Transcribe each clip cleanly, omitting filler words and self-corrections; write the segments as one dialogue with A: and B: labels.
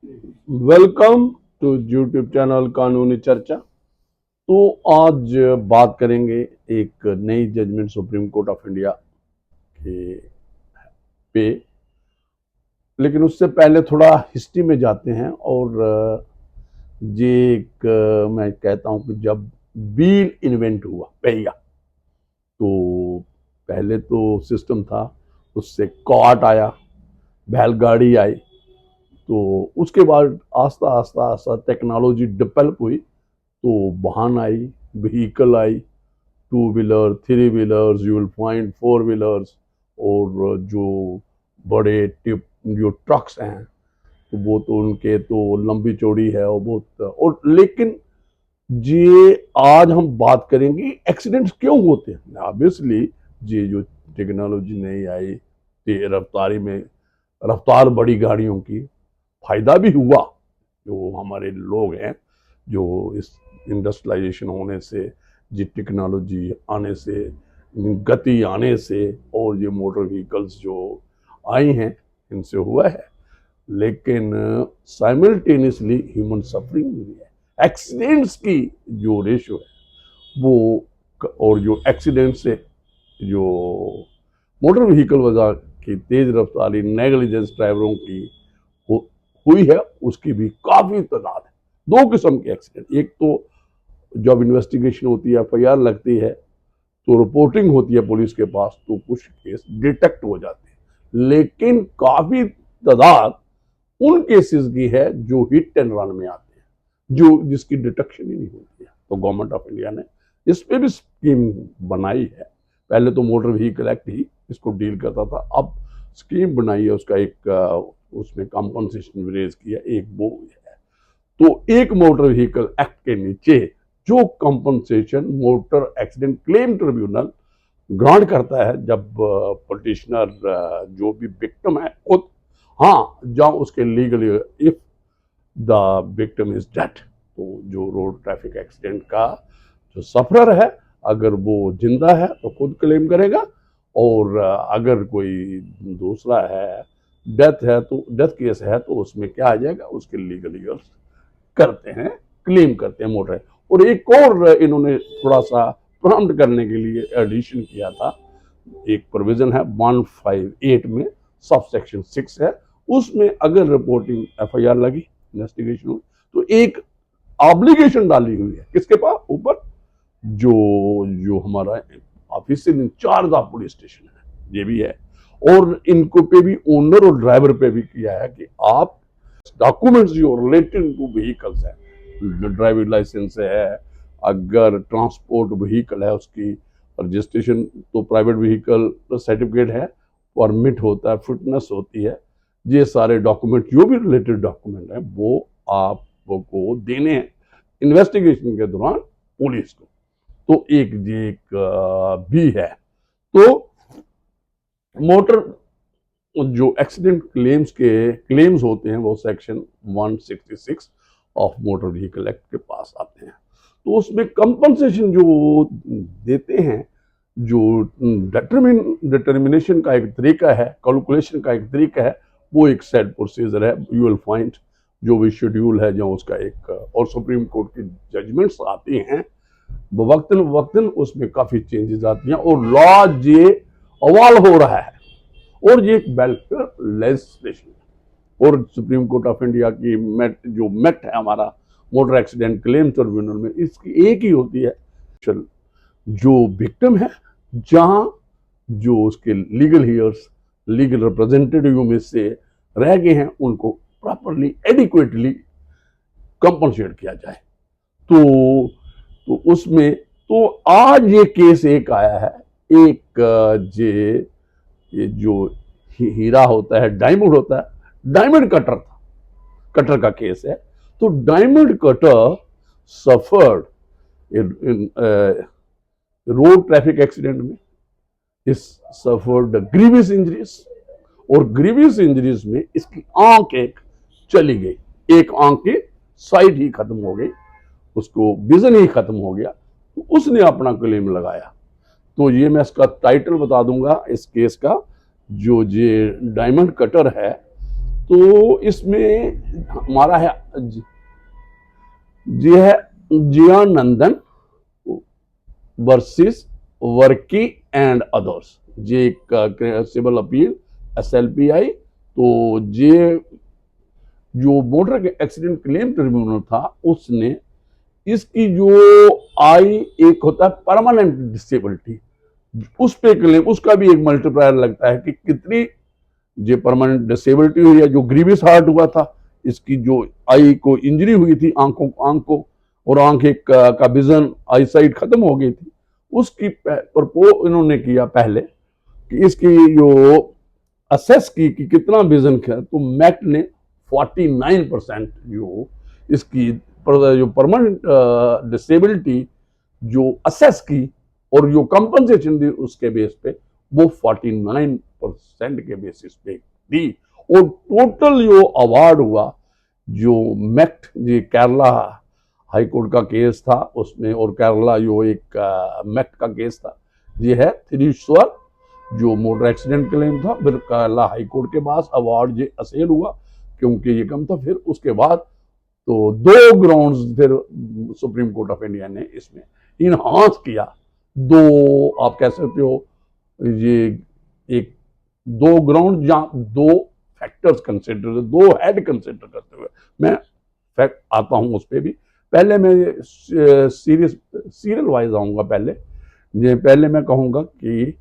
A: Welcome to YouTube channel कानूनी चर्चा। तो आज बात करेंगे एक नई judgment Supreme Court of India के पे। लेकिन उससे पहले थोड़ा हिस्ट्री में जाते हैं और ये एक मैं कहता हूं कि जब व्हील इन्वेंट हुआ पहिया, तो पहले तो सिस्टम था, उससे कार्ट आया, बैलगाड़ी आई। तो उसके बाद आस्ता आस्ता आस्ता टेक्नोलॉजी डेवलप हुई, तो वाहन आई, व्हीकल आई, two wheeler, three wheelers, you will find four wheelers, और जो बड़े टिप जो ट्रक्स हैं, तो वो तो उनके तो लंबी चौड़ी है और बहुत। और लेकिन ये आज हम बात करेंगे एक्सीडेंट्स क्यों होते हैं। ऑब्वियसली ये जो टेक्नोलॉजी नहीं आई, रफ्तारी में रफ्तार बड़ी गाड़ियों की, फायदा भी हुआ। जो हमारे लोग हैं, जो इस इंडस्ट्रियलाइजेशन होने से, जी टेक्नोलॉजी आने से, गति आने से, और ये मोटर व्हीकल्स जो आई हैं, इनसे हुआ है। लेकिन साइमल्टेनियसली ह्यूमन सफरिंग हुई है। एक्सीडेंट्स की जो रेशो है वो, और जो एक्सीडेंट से जो मोटर व्हीकल वजह की तेज रफ्तारी नेग्लिजेंस ड्राइवरों की हुई है, उसकी भी काफी तादाद है। दो किस्म के एक्सीडेंट, एक तो जब इन्वेस्टिगेशन होती है, एफआईआर लगती है, तो रिपोर्टिंग होती है पुलिस के पास, तो कुछ केस डिटेक्ट हो जाते हैं। लेकिन काफी तादाद उन केसेस की है जो हिट एंड रन में आते हैं, जो जिसकी डिटेक्शन ही नहीं होती है। तो गवर्नमेंट ऑफ इंडिया ने इस पे भी स्कीम बनाई है। पहले तो मोटर व्हीकल एक्ट ही इसको डील करता था, अब स्कीम बनाई है, उसका एक उसमें कंपनसेशन रेज किया, एक वो है। तो एक मोटर व्हीकल एक्ट के नीचे जो compensation motor accident claim tribunal grant करता है, जब पटिशनर जो भी विक्टिम है खुद, हाँ, जब उसके legally if the victim is dead, तो जो रोड ट्रैफिक एक्सीडेंट का जो सफरर है, अगर वो जिंदा है तो खुद क्लेम करेगा, और अगर कोई दूसरा है, डेथ है, तो डेथ केस है, तो उसमें क्या आ जाएगा, उसके लीगल ईयर्स करते हैं, क्लेम करते हैं मोटर। और एक और इन्होंने थोड़ा सा प्रॉम्प्ट करने के लिए एडिशन किया था, एक प्रोविजन है 158 में, सब सेक्शन 6 है, उसमें अगर रिपोर्टिंग एफआईआर लगी, इन्वेस्टिगेशन हुई, तो एक ऑब्लिगेशन डाली हुई है किसके पास ऊपर, जो जो हमारा official incharge of police station है, ये भी है। और इनको पे भी, ओनर और ड्राइवर पे भी किया है कि आप डॉक्यूमेंट्स जो रिलेटेड टू व्हीकल्स है, ड्राइविंग लाइसेंस है, अगर ट्रांसपोर्ट व्हीकल है उसकी रजिस्ट्रेशन, तो प्राइवेट व्हीकल सर्टिफिकेट है, परमिट होता है, फिटनेस होती है, ये सारे डॉक्यूमेंट जो भी रिलेटेड डॉक्यूमेंट है वो आपको देने हैं इन्वेस्टिगेशन के दौरान पुलिस को। तो एक भी है। तो मोटर जो एक्सीडेंट क्लेम्स होते हैं, वो section 166 of motor vehicle act के पास आते हैं। तो उसमें कंपनसेशन जो देते हैं, जो डिटर्मिनेशन का एक तरीका है, कैलकुलेशन का एक तरीका है, वो एक सेट प्रोसीजर है। यू विल फाइंड जो भी शेड्यूल है, जो उसका एक, और सुप्रीम कोर्ट की जजमेंट्स आती हैं वक्तन वक्तन, उसमें काफी चेंजेस आती हैं, और लॉ ये अवाल हो रहा है, और ये एक वेलफेयर लेजिस्लेशन। और सुप्रीम कोर्ट ऑफ इंडिया की मेट है हमारा, मोटर एक्सीडेंट क्लेम ट्रिब्यूनल में, इसकी एक ही होती है, जो विक्टिम है, जहां जो उसके लीगल हियर्स, लीगल रिप्रेजेंटेटिव में से रह गए हैं, उनको प्रॉपरली एडिक्वेटली कंपनसेट किया जाए। तो उसमें, तो आज ये केस एक आया है, एक ये जो हीरा होता है, डायमंड होता है, डायमंड कटर था, कटर का केस है। तो डायमंड कटर सफर्ड इन रोड ट्रैफिक एक्सीडेंट में, इस सफर्ड ग्रीवियस इंजरीज, और ग्रीवियस इंजरीज में इसकी आंख एक चली गई, एक आंख की साइड ही खत्म हो गई, उसको विजन ही खत्म हो गया, तो उसने अपना क्लेम लगाया। तो ये मैं इसका टाइटल बता दूंगा इस केस का, जो ये डायमंड कटर है, तो इसमें हमारा है जी है जियानंदन वर्सेस वर्की एंड अदर्स। ये एक सिविल अपील SLPI। तो ये जो मोटर एक्सीडेंट क्लेम ट्रिब्यूनल था उसने इसकी जो आई एक होता है परमानेंट डिसेबिलिटी, उस पे क्लेम, उसका भी एक मल्टीप्लायर लगता है कि कितनी जो परमानेंट डिसेबिलिटी हुई है, जो ग्रीवियस हार्ट हुआ था, इसकी जो आई को इंजरी हुई थी, आंख को और आंख एक का विजन आई साइड खत्म हो गई थी, उसकी प्रपोज इन्होंने किया पहले कि इसकी जो असेस की कि कितना विजन है। तो मैक्ट ने 49% जो इसकी जो परमानेंट डिसेबिलिटी जो असेस की और जो कंपनसेशन दी उसके बेस पे वो 49% के बेसिस पे दी। और टोटल जो अवार्ड हुआ जो मैक्ट जी केरला हाई कोर्ट का केस था उसमें, और केरला जो एक मैक्ट का केस था, ये है त्रिश्वर जो मोटर एक्सीडेंट क्लेम था। फिर केरला हाई कोर्ट के पास अवार्ड ये असेल हुआ क्योंकि ये कम था। फिर उसके बाद तो 2 ग्राउंड्स फिर सुप्रीम कोर्ट ऑफ इंडिया ने इसमें इनहांस किया। 2 आप कह सकते हो ये एक 2 ग्राउंड जहां 2 फैक्टर्स कंसिडर, 2 हेड कंसिडर करते हुए मैं फैक्ट आता हूं उस पर भी। पहले मैं सीरियल वाइज आऊंगा। पहले मैं कहूंगा कि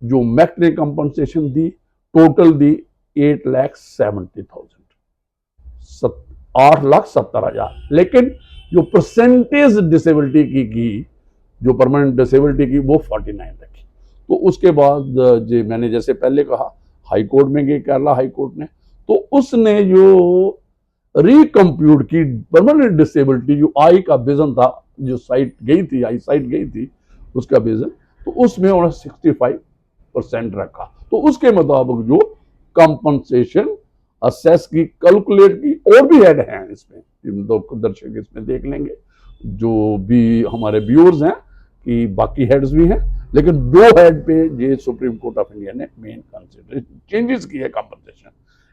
A: जो मैक्ट ने कंपनसेशन दी टोटल दी 8,70,000, 8,70,000, लेकिन जो परसेंटेज डिसेबिलिटी की जो परमानेंट डिसेबिलिटी की वो 49 रखी। तो उसके बाद जो मैंने जैसे पहले कहा हाई कोर्ट में गई केरला हाई कोर्ट ने, तो उसने जो रिकम्प्यूट की परमानेंट डिसेबिलिटी जो आई का विजन था, जो साइट गई थी, आई साइट गई थी उसका विजन, तो उसमें उन्होंने 65% रखा। तो उसके मुताबिक जो कंपनसेशन असेस की, कैलकुलेट की, और भी हेड हैं इसमें, दर्शक इसमें देख लेंगे जो भी हमारे व्यूअर्स हैं कि बाकी हेड्स भी हैं, लेकिन 2 हेड पे ये सुप्रीम कोर्ट ऑफ इंडिया ने मेन कंसिडरेशन चेंजेस की है कंपनसेशन,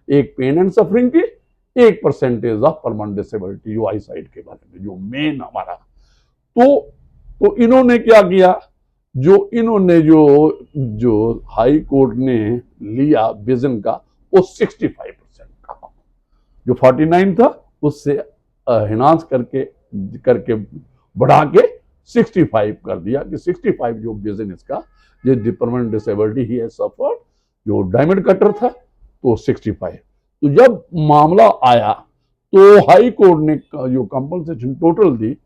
A: एक पेन एंड सफरिंग की, एक परसेंटेज ऑफ परमानेंट डिसेबिलिटी जो आई साइड के बारे में जो मेन हमारा। तो इन्होंने क्या किया, जो इन्होंने जो हाई कोर्ट ने लिया विजन का वो 65% का, जो 49 था उससे हिनांस करके बढ़ा के 65 कर दिया कि 65 जो विजन इसका जो परमानेंट डिसेबिलिटी ही है सफर, जो डायमंड कटर था तो 65। तो जब मामला आया तो हाई कोर्ट ने जो कंपनसेशन टोटल दी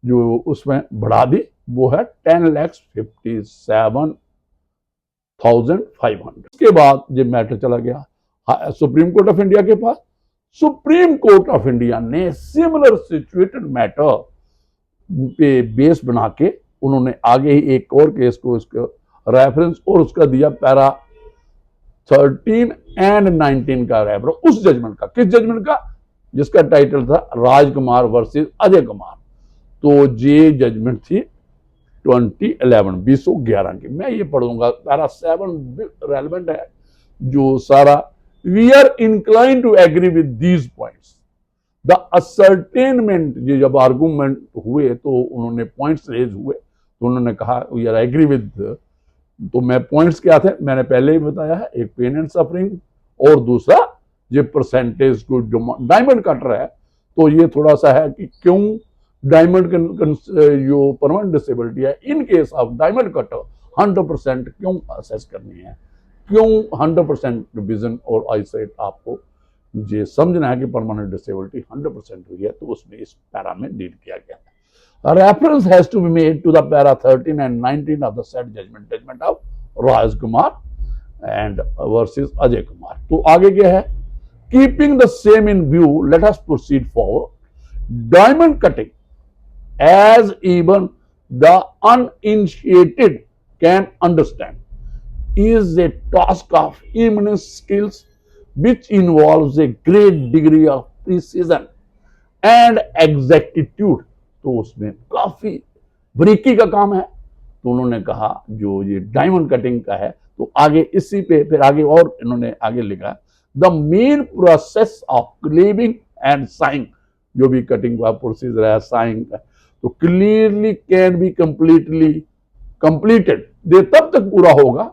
A: जो उसमें बढ़ा दी वो है 10,57,500। उसके बाद ये मैटर चला गया सुप्रीम कोर्ट ऑफ इंडिया के पास। सुप्रीम कोर्ट ऑफ इंडिया ने सिमिलर सिचुएटेड मैटर पे बेस बना के उन्होंने आगे ही एक और केस को इसका रेफरेंस और उसका दिया पैरा 13 एंड 19 का रेफरेंस उस जजमेंट का। किस जजमेंट का? जिसका टाइटल था राजकुमार वर्सेस अजय कुमार। तो ये जजमेंट थी 2011 की। मैं ये पढ़ूंगा, पैरा 7 रेलेवेंट है जो सारा। We are incline to agree with these points the ascertainment. ये जब आर्गूमेंट हुए तो उन्होंने पॉइंट्स रेज हुए तो उन्होंने कहा वी आर एग्री विद। तो मैं पॉइंट्स क्या थे मैंने पहले ही बताया है, एक पेन एंड सफरिंग और दूसरा ये परसेंटेज को जो डायमंड कटर है। तो ये थोड़ा सा है कि क्यों डायमंड जो परमानेंट डिसेबिलिटी है in case of diamond cutter 100% क्यों असेस करनी है, क्यों 100% विजन और आई साइट आपको ये समझना है कि परमानेंट डिसेबिलिटी 100% हुई है। तो उसमें इस पैरा में डील किया गया है। A reference has to be made to the para 13 and 19 of the said judgment of Rajkumar and versus Ajay Kumar. तो आगे क्या है? Keeping the same in view, let us proceed forward. Diamond cutting, as even the uninitiated can understand, is a task of immense skills which involves a great degree of precision and exactitude. तो उसमें काफी बारीकी का काम है। तो उन्होंने कहा जो ये डायमंड कटिंग का है तो आगे इसी पे फिर आगे और इन्होंने आगे लिखा the main process of claiming and saying, जो भी कटिंग का प्रोसीजर है साइंग का, तो clearly can be completely completed, ये तब तक पूरा होगा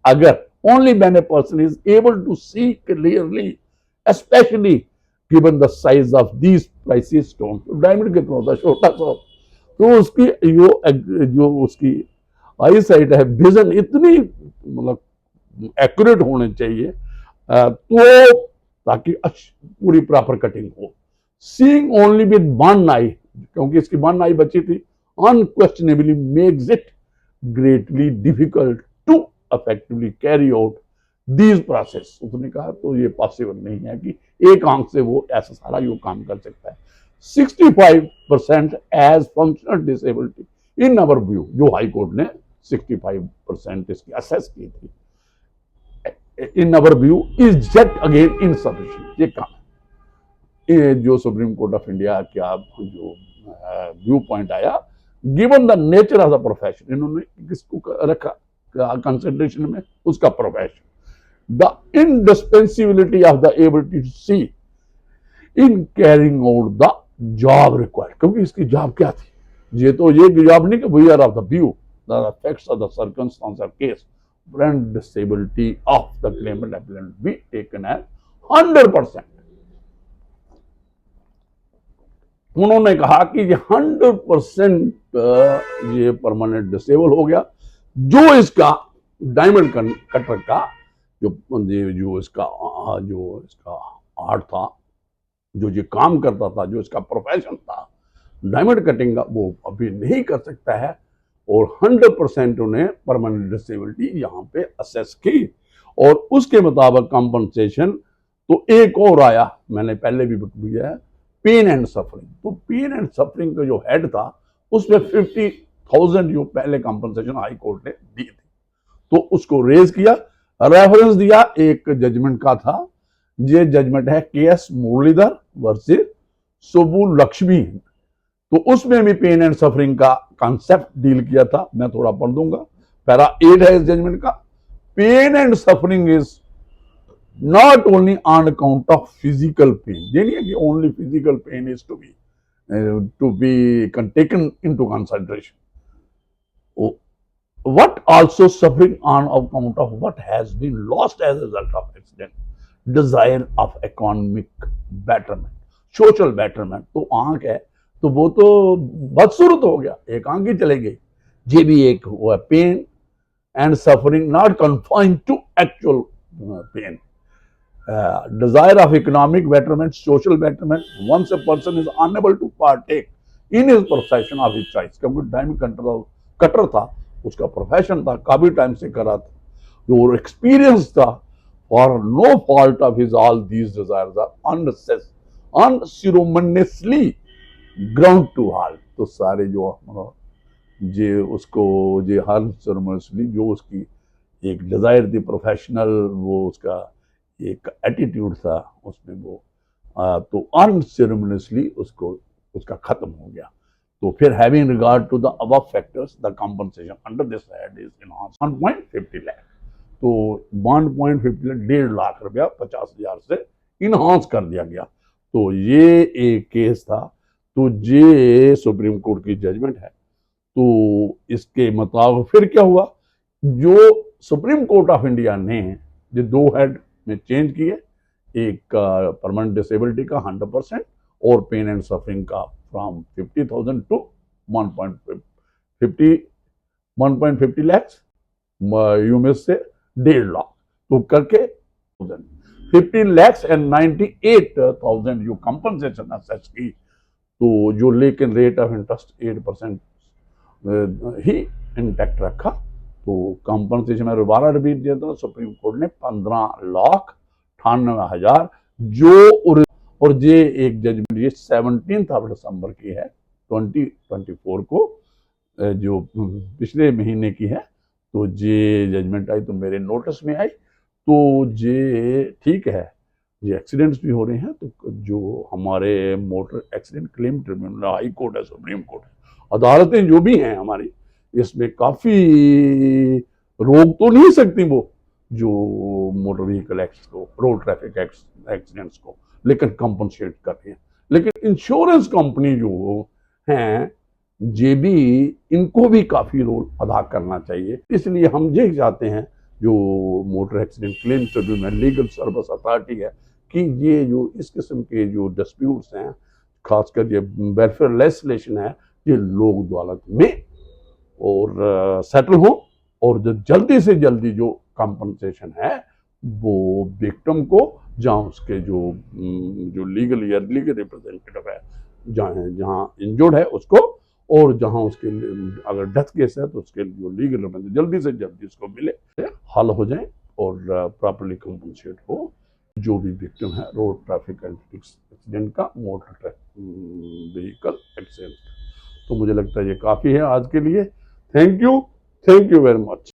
A: अगर only when a person is able to see clearly, especially given the size of these precious stones. Diamond कितना होता है, छोटा सा, तो उसकी जो उसकी आई साइट है, विजन इतनी मतलब एक्यूरेट होने चाहिए तो ताकि पूरी प्रॉपर कटिंग हो। Seeing only with one eye, क्योंकि इसकी वन आई बची थी, unquestionably makes it greatly difficult to effectively carry out these process. उसने कहा तो ये पॉसिबल नहीं है कि एक आंख से वो ऐसा सारा यो काम कर सकता है। 65% as functional disability in our view, जो हाई कोर्ट ने 65% इसकी असेस की थी, in our view is yet again insufficient. ये काम जो सुप्रीम कोर्ट ऑफ इंडिया का जो व्यू पॉइंट आया, given the nature of the profession, इन्होंने किसको रखा कंसिडरेशन में, उसका profession, the indispensability of the ability to see in carrying out the job required, क्योंकि इसकी जॉब क्या थी, ये तो ये जॉब नहीं कि we are of the view the effects of the circumstances of case brain disability of the claimant applicant be taken as 100%। उन्होंने कहा कि ये 100% ये परमानेंट डिसेबल हो गया, जो इसका डायमंड कटर का जो इसका आर्ट था, जो ये काम करता था, जो इसका प्रोफेशन था डायमंड कटिंग का, वो अभी नहीं कर सकता है। और 100% उन्हें परमानेंट डिसेबिलिटी यहाँ पे असेस की, और उसके मुताबिक कंपनसेशन तो एक और आया, मैंने पहले भी बताया है, पेन एंड सफरिंग। तो पेन एंड सफरिंग का जो हेड था उसमें 50,000 जो पहले कंपनसेशन हाई कोर्ट ने दी थी, तो उसको रेज किया, रेफरेंस दिया एक जजमेंट का था, ये जजमेंट है केएस मुरलीधर वर्सेस सुब्बू लक्ष्मी, तो उसमें भी पेन एंड सफरिंग का कॉन्सेप्ट डील किया था। मैं थोड़ा पढ़ दूंगा, पैरा 8 है इस जजमेंट का। Pain and suffering is not only on account of physical pain, ये नहीं है कि only physical pain is to be taken into consideration, what also suffering on account of what has been lost as a result of accident, desire of economic betterment, social betterment। तो आंख है तो वो तो बदसूरत हो गया, एक आंख ही चले गई, ये भी एक हुआ pain and suffering not confined to actual pain, desire of economic betterment, social betterment, once a person is unable to partake in his profession of his choice, क्योंकि डायमंड कटर था, उसका प्रोफेशन था, काफी टाइम से करा था, जो experience था, for no fault of his all these desires are unceremoniously ground to halt. तो सारे जो जे उसको जे हर सिरोमनियसली जो उसकी एक डिजायर थी प्रोफेशनल, वो उसका एक एटीट्यूड था उसमें, वो तो अनसेरेमनियसली उसका खत्म हो गया। तो फिर having regard to the above factors the compensation under this head is enhanced 1.50 lakh. तो 1.50 लाख, 1.5 लाख रुपया 50,000 से इनहांस कर दिया गया। तो ये एक केस था, तो ये सुप्रीम कोर्ट की जजमेंट है। तो इसके मुताबिक फिर क्या हुआ, जो सुप्रीम कोर्ट ऑफ इंडिया ने जो 2 हेड में चेंज किए, एक परमानेंट डिसेबिलिटी का 100% और पेन एंड सफरिंग का फ्रॉम 50,000 टू 1.50 लैक्स यूएस से 1.5 लाख, तो करके 15 लैक्स एंड 98,000 जो कंपनसेशन असेस की। तो जो लेकिन rate of interest 8% he intact रखा। तो कंपनसेशन में दोबारा रिपीट दिया था, सुप्रीम कोर्ट ने 15,98,000 जो, और ये एक जजमेंट ये 17 दिसंबर की है 2024 को, जो पिछले महीने की है। तो ये जजमेंट आई तो मेरे नोटिस में आई, तो ये ठीक है, ये एक्सीडेंट्स भी हो रहे हैं। तो जो हमारे motor accident claim tribunal high court है, सुप्रीम कोर्ट है, अदालतें जो भी हैं हमारी, इसमें काफी रोक तो नहीं सकती वो, जो मोटर व्हीकल एक्ट को, रोड ट्रैफिक एक्सीडेंट्स को, लेकिन कंपनसेट कर रही है। लेकिन इंश्योरेंस कंपनी जो हैं, ये भी, इनको भी काफी रोल अदा करना चाहिए। इसलिए हम ये चाहते हैं जो motor accident claim tribunal legal service authority है कि ये जो इस किस्म के जो डिस्प्यूट्स हैं, खासकर ये वेलफेयर लेजिस्लेशन है, ये लोक अदालत में और सेटल हो, और जो जल्दी से जल्दी जो कंपनसेशन है वो विक्टिम को, जहाँ उसके जो लीगल रिप्रेजेंटेटिव है, जहाँ इंजर्ड है उसको, और जहाँ उसके अगर डेथ केस है तो उसके जो लीगल रिप्रेजेंटेटिव जल्दी से जल्दी उसको मिले, हल हो जाए और प्रॉपर्ली कंपनसेट हो जो भी विक्टिम है रोड ट्रैफिक एक्सीडेंट का, मोटर व्हीकल एक्सीडेंट। तो मुझे लगता है ये काफ़ी है आज के लिए। Thank you very much.